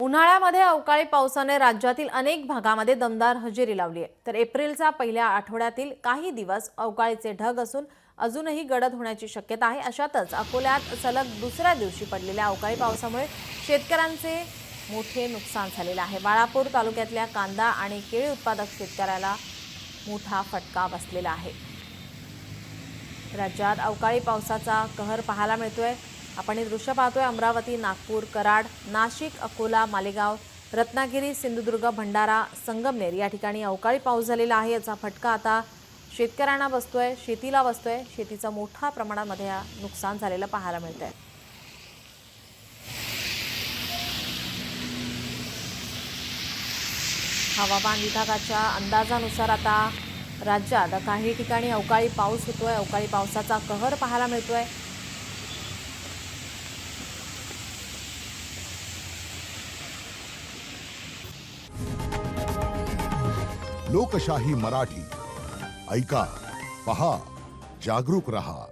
उन्हाळ्यामध्ये अवकाळी पावसाने राज्यातील अनेक भागामध्ये दमदार हजेरी लावली आहे। तर एप्रिलच्या पहिल्या आठवड्यातील काही दिवस अवकाळीचे ढग असून अजूनही गडद होण्याची शक्यता आहे। अशातच अकोल्यात सलग दुसऱ्या दिवशी पडलेल्या अवकाळी पावसामुळे शेतकऱ्यांचे मोठे नुकसान झालेले आहे। बाळापूर तालुक्यातल्या कांदा आणि केळी उत्पादक शेतकऱ्याला मोठा फटका बसलेला आहे। राज्यात अवकाळी पावसाचा कहर पाहायला मिळतोय। आपण हे दृश्य पाहतोय। अमरावती, नागपूर, कराड, नाशिक, अकोला, मालेगाव, रत्नागिरी, सिंधुदुर्ग, भंडारा, संगमनेर या ठिकाणी अवकाळी पाऊस झालेला आहे। याचा फटका आता शेतकऱ्यांना बसतोय, शेतीला बसतोय। शेतीचं मोठ्या प्रमाणामध्ये नुकसान झालेलं पाहायला मिळतंय। हवामान विभागाच्या अंदाजानुसार आता राज्यात काही ठिकाणी अवकाळी पाऊस होतोय। अवकाळी पावसाचा कहर पाहायला मिळतोय। लोकशाही मराठी ऐका, पहा, जागरूक रहा।